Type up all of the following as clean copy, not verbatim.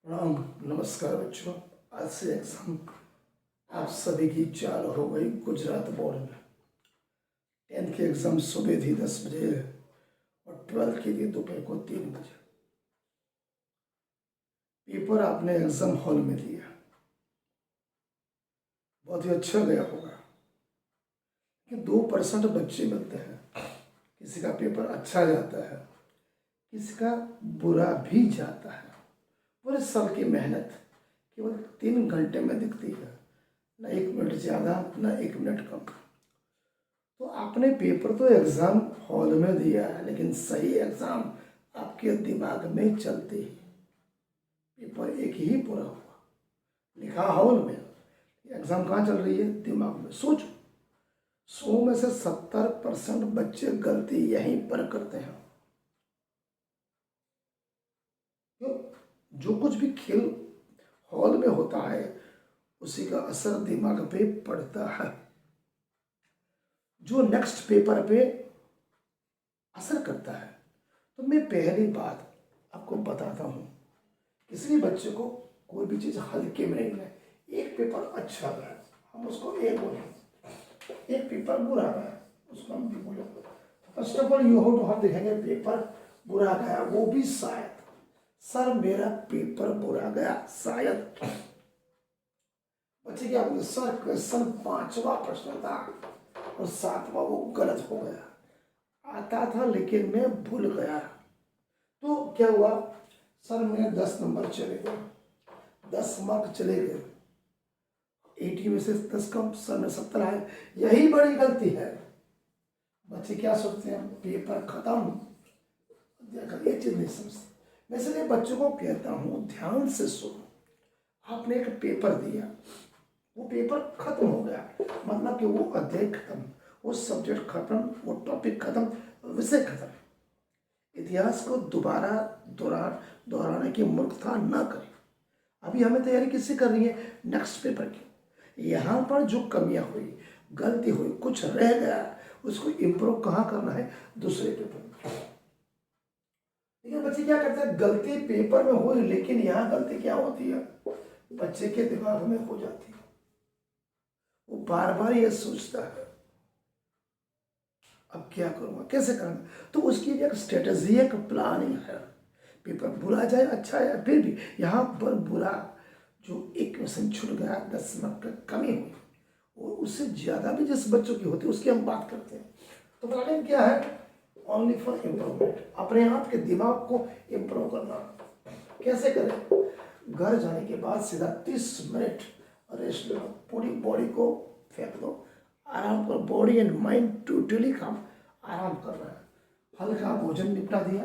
प्रणाम। नमस्कार बच्चों। आज से एग्जाम आप सभी की चालू हो गई गुजरात बोर्ड में। 10th की एग्जाम सुबह थी 10 बजे और 12th की थी दोपहर को 3 बजे। पेपर आपने एग्जाम हॉल में दिया, बहुत ही अच्छा गया होगा कि 2% बच्चे मिलते हैं। किसी का पेपर अच्छा जाता है, किसी का बुरा भी जाता है। पूरे साल की मेहनत केवल 3 घंटे में दिखती है, ना 1 मिनट ज़्यादा ना 1 मिनट कम। तो आपने पेपर तो एग्ज़ाम हॉल में दिया है, लेकिन सही एग्ज़ाम आपके दिमाग में चलते ही पेपर एक ही पूरा हुआ। लिखा हॉल में, एग्ज़ाम कहाँ चल रही है? दिमाग में। सोचो, 100 में से 70% बच्चे गलती यहीं पर करते हैं। क्यों? जो कुछ भी खेल हॉल में होता है उसी का असर दिमाग पे पड़ता है, जो नेक्स्ट पेपर पे असर करता है। तो मैं पहली बात आपको बताता हूँ, किसी भी बच्चे को कोई भी चीज़ हल्के में नहीं है। एक पेपर अच्छा गया, हम उसको ए बोले, एक पेपर बुरा गया, उसको हम बी बोले। फर्स्ट ऑफ ऑल यू हो तो हम देखेंगे पेपर बुरा गया, वो भी शायद। सर मेरा पेपर बुरा गया शायद। बच्चे क्या बोले? सर क्वेश्चन 5वां प्रश्न था और 7वां वो गलत हो गया। आता था लेकिन मैं भूल गया। तो क्या हुआ? सर मेरे 10 नंबर चले गए, 10 मार्क चले गए। 80 में से 10 कम, सर में 70 आए। यही बड़ी गलती है। बच्चे क्या सोचते हैं? पेपर खत्म। ये चीज नहीं समझते। मैं इसलिए बच्चों को कहता हूँ ध्यान से सुनो। आपने एक पेपर दिया, वो पेपर खत्म हो गया, मतलब कि वो अध्याय खत्म, वो सब्जेक्ट खत्म, वो टॉपिक खत्म, विषय खत्म। इतिहास को दोबारा दोहराने की मूर्खता ना करें। अभी हमें तैयारी किससे कर रही है? नेक्स्ट पेपर की। यहाँ पर जो कमियां हुई, गलती हुई, कुछ रह गया, उसको इम्प्रूव कहाँ करना है? दूसरे पेपर में। लेकिन बच्चे क्या करते हैं? गलती पेपर में हुई, लेकिन यहाँ गलती क्या होती है? बच्चे के दिमाग में हो जाती है। वो बार बार ये सोचता है अब क्या करूँगा, कैसे करूँगा। तो उसकी भी एक स्ट्रेटजी, एक प्लानिंग है। पेपर बुरा जाए अच्छा है, फिर भी यहाँ पर बुरा जो एक क्वेश्चन छूट गया, 10 मार्क का कमी हुई, और उससे ज़्यादा भी जिस बच्चों की होती है उसकी हम बात करते हैं। तो प्लानिंग क्या है? Only for improvement. अपने आप के दिमाग को इम्प्रूव करना। कैसे करें? घर जाने के बाद सीधा 30 मिनट रेस्ट लो, पूरी बॉडी को फेंक दो, आराम करो। बॉडी एंड माइंड टोटली काम आराम कर रहा है। हल्का भोजन निपटा दिया,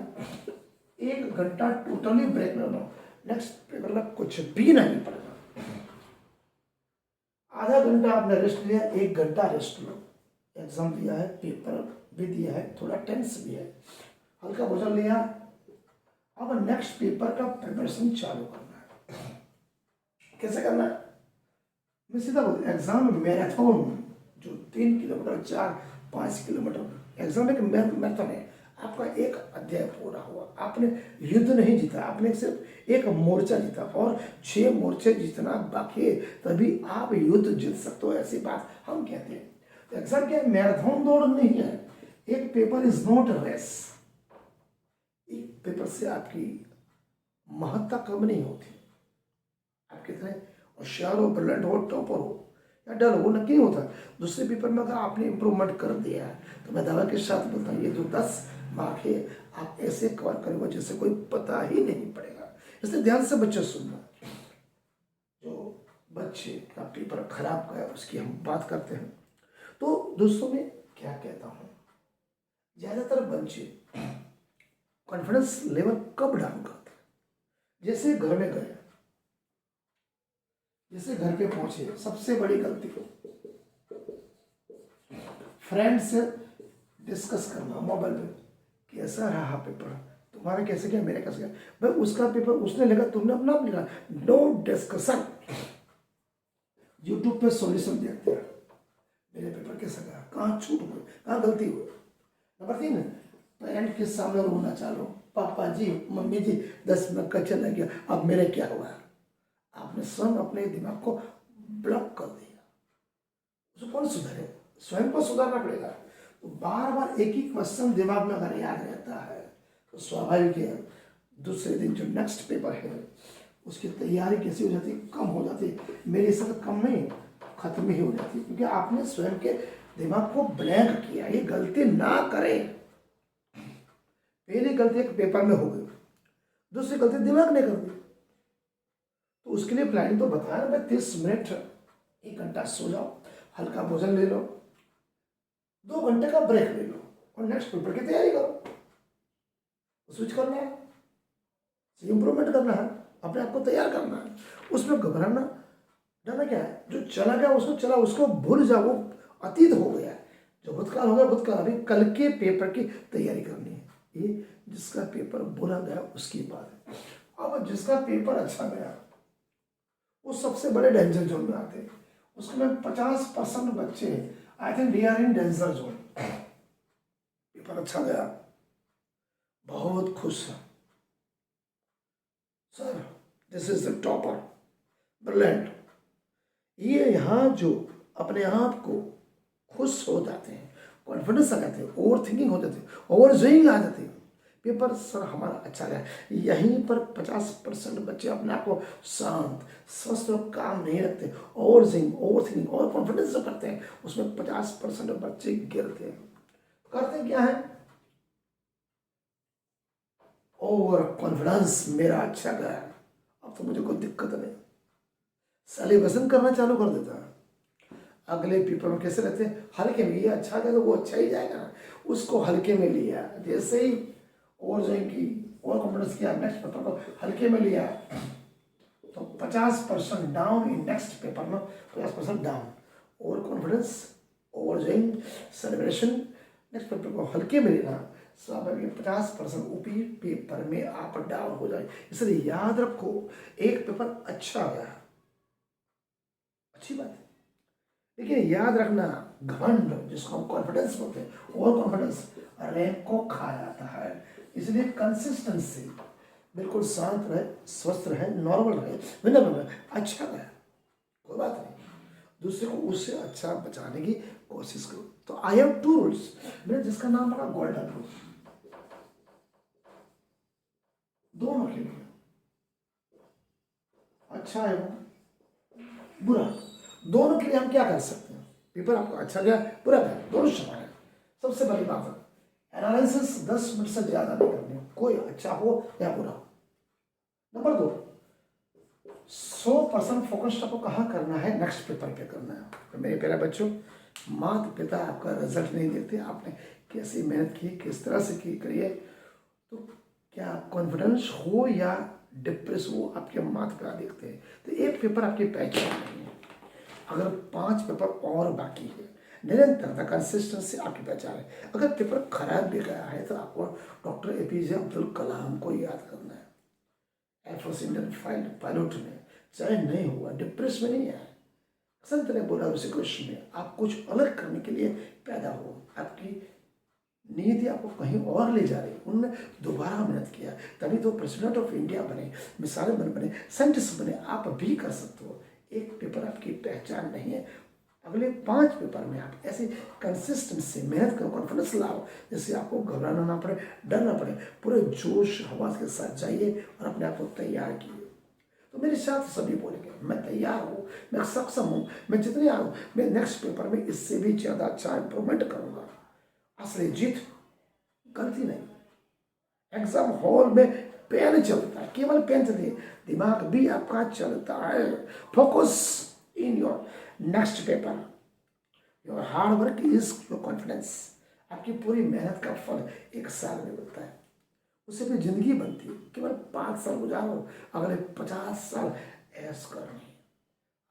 1 घंटा टोटली ब्रेक ले लो। नेक्स्ट पेपर में कुछ भी नहीं पड़ेगा। आधा घंटा आपने रेस्ट लिया, 1 घंटा रेस्ट लो। एग्जाम दिया है, पेपर भी दिया है, थोड़ा टेंस भी है, हल्का भोजन लिया। अब नेक्स्ट पेपर का प्रिपरेशन चालू करना है। कैसे करना है? मैं सीधा बोल, एग्जाम मैराथन, जो 3 किलोमीटर 4-5 किलोमीटर एग्जाम एक मैराथन है। आपका एक अध्याय पूरा हुआ, आपने युद्ध नहीं जीता, आपने सिर्फ एक मोर्चा जीता और 6 मोर्चे जीतना बाकी है, तभी आप युद्ध जीत सकते हो। ऐसी बात हम कहते हैं। तो एग्जाम क्या? मैराथन दौड़ नहीं है। एक पेपर इज नॉट रेस। एक पेपर से आपकी महत्ता कम नहीं होती। आप कितने होशियार हो, ब्रिलियंट हो, टॉपर हो या डल हो, नक्की होता है। दूसरे पेपर में अगर आपने इम्प्रूवमेंट कर दिया है तो मैं दावा के साथ बोलता हूँ ये जो 10 मार्क है आप ऐसे कवर करोगे जैसे कोई पता ही नहीं पड़ेगा। इसलिए ध्यान से बच्चे सुनना। जो बच्चे का पेपर खराब गया उसकी हम बात करते हैं। तो दोस्तों मैं क्या कहता हूँ, ज़्यादातर बच्चे कॉन्फिडेंस लेवल कब डाउन करते हैं? जैसे घर में गए, जैसे घर पे पहुंचे, सबसे बड़ी गलती फ्रेंड से डिस्कस करना मोबाइल पे, कैसा रहा पेपर, तुम्हारा कैसे गया, मेरा कैसे गया। भाई उसका पेपर उसने लिखा, तुमने अपना लिखा। No discussion. यूट्यूब पे सॉल्यूशन देखते हैं, मेरे पेपर कैसा गया, कहाँ छूट हुई, कहाँ गलती हुई। नंबर 3, पेरेंट के सामने रोना चालू, पापा जी मम्मी जी 10 मिनट का चला गया, अब मेरे क्या हुआ। आपने स्वयं अपने दिमाग को ब्लॉक कर दिया। उसको कौन सुधारे, स्वयं को सुधारना पड़ेगा। तो बार बार एक ही क्वेश्चन दिमाग में अगर याद रहता है तो स्वाभाविक है दूसरे दिन जो नेक्स्ट पेपर है उसकी तैयारी कैसी हो जाती, कम हो जाती। मेरे हिसाब से कम नहीं, खत्म ही हो जाती, क्योंकि आपने स्वयं के दिमाग को ब्लैंक किया। ये गलती ना करें। पहली गलती एक पेपर में हो गई, दूसरी गलती दिमाग ने कर दी। तो उसके लिए प्लानिंग तो बताया ना, मैं 30 मिनट 1 घंटा सो जाओ, हल्का भोजन ले लो, 2 घंटे का ब्रेक ले लो और नेक्स्ट पेपर की तैयारी करो। स्विच करना है, इम्प्रूवमेंट करना है, अपने आप को तैयार करना है। उसमें घबराना डरना क्या है, जो चला गया उसको चला, उसको भूल जाओ, वो अतीत हो गया है। जो भूतकाल हो गया भूतकाल, अभी कल के पेपर की तैयारी करनी है। ये जिसका पेपर बुरा गया उसकी बात है। अब जिसका पेपर अच्छा गया वो सबसे बड़े डेंजर जोन में आते हैं। उसके में 50% बच्चे I think they are in danger zone. Paper अच्छा गया, बहुत खुश है, sir this is the topper, brilliant. ये यहाँ जो अपने आप को खुश हो जाते हैं, कॉन्फिडेंस आ जाते हैं, ओवर थिंकिंग हो जाती है, ओवर जोइंग आ जाती है। पेपर सर हमारा अच्छा गया, यहीं पर 50% बच्चे अपने आप को शांत स्वस्थ और काम नहीं रखते, overjoying, overthinking, overconfidence जो करते हैं उसमें 50% बच्चे गिरते हैं। करते क्या है, ओवर कॉन्फिडेंस, मेरा अच्छा गया, अब तो मुझे कोई दिक्कत नहीं, सेलिब्रेशन करना चालू कर देता है। अगले पेपर में कैसे रहते हैं, हल्के में, ये अच्छा गया तो वो अच्छा ही जाएगा ना, उसको हल्के में लिया। जैसे ही ओवर जोइंग की, ओवर कॉन्फिडेंस किया, नेक्स्ट पेपर को हल्के में लिया तो 50% डाउन इन नेक्स्ट पेपर में, 50% डाउन। Overconfidence, overjoying, celebration, next paper को हल्के में लेना, स्वाभाविक 50% ऊपरी पेपर में आप डाउन हो जाए। इसलिए याद रखो, एक पेपर अच्छा गया, अच्छी बात है, लेकिन याद रखना घमंड जिसको हम कॉन्फिडेंस बोलते हैं, ओवर कॉन्फिडेंस रैंक को खा जाता है। इसलिए कंसिस्टेंसी, बिल्कुल शांत रहे, स्वस्थ रहे, नॉर्मल रहे, विनम्र रहे, अच्छा रहे, कोई बात नहीं, दूसरे को उससे अच्छा बचाने की कोशिश करो। तो आई हैव 2 रूल्स, मैंने जिसका नाम रखा गोल्डन रूल, दोनों के लिए, अच्छा है बुरा, दोनों के लिए हम क्या कर सकते हैं। पेपर आपको अच्छा गया, बुरा गया, दोनों समान है। सबसे बड़ी बात है, एनालिसिस 10 मिनट से ज़्यादा नहीं करनी, कोई अच्छा हो या बुरा हो। नंबर 2, 100% फोकस आपको कहाँ करना है, नेक्स्ट पेपर पे करना है। तो मेरे प्यारे बच्चों, माता पिता आपका रिजल्ट नहीं देखते, आपने कैसी मेहनत की, किस तरह से की करिए, तो क्या कॉन्फिडेंस हो या डिप्रेस हो, आपके माता पिता देखते हैं। तो एक पेपर आपकी पहचान नहीं है, अगर 5 पेपर और बाकी है, निरंतरता कंसिस्टेंसी आपकी पहचान है। अगर पेपर खराब भी गया है तो आपको डॉक्टर APJ अब्दुल कलाम को याद करना है। एयरफोर्स इंडियन पायलट ने, चाहे नहीं हुआ, डिप्रेस में नहीं है। संत ने बोला उसी क्वेश्चन में, आप कुछ अलग करने के लिए पैदा हो, आपकी नीति आपको कहीं और ले जा रही है। उन्होंने दोबारा मेहनत किया, तभी तो प्रेसिडेंट ऑफ इंडिया बने, मिसाइल बने, साइंटिस्ट बने। आप भी कर सकते हो। एक पेपर आपकी पहचान नहीं है, अगले 5 पेपर में आप ऐसे कंसिस्टेंसी मेहनत करो, कॉन्फिडेंस लाओ, जिससे आपको घबराना ना पड़े, डरना पड़े, पूरे जोश हवास के साथ जाइए और अपने आप को तैयार कीजिए। तो मेरे साथ सभी बोलेंगे, मैं तैयार हूँ, मैं सक्षम हूँ, मैं जितने आऊँ, मैं नेक्स्ट पेपर में इससे भी ज़्यादा अच्छा इंप्रूवमेंट करूँगा। असली जीत गलती नहीं। एग्जाम हॉल में पेन चलता है, केवल पेन चलती है, दिमाग भी आपका चलता है। Focus in your next paper, your hard work is your confidence. आपकी पूरी मेहनत का फल 1 साल में मिलता है, उससे भी जिंदगी बनती है। केवल 5 साल गुजारो, अगले 50 साल ऐश करनी।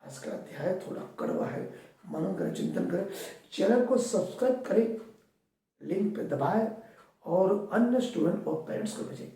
आज का अध्याय थोड़ा कड़वा है, मनन करें, चिंतन करें, चैनल को सब्सक्राइब करें, लिंक पे दबाएं और अन्य स्टूडेंट और पेरेंट्स को भेजें।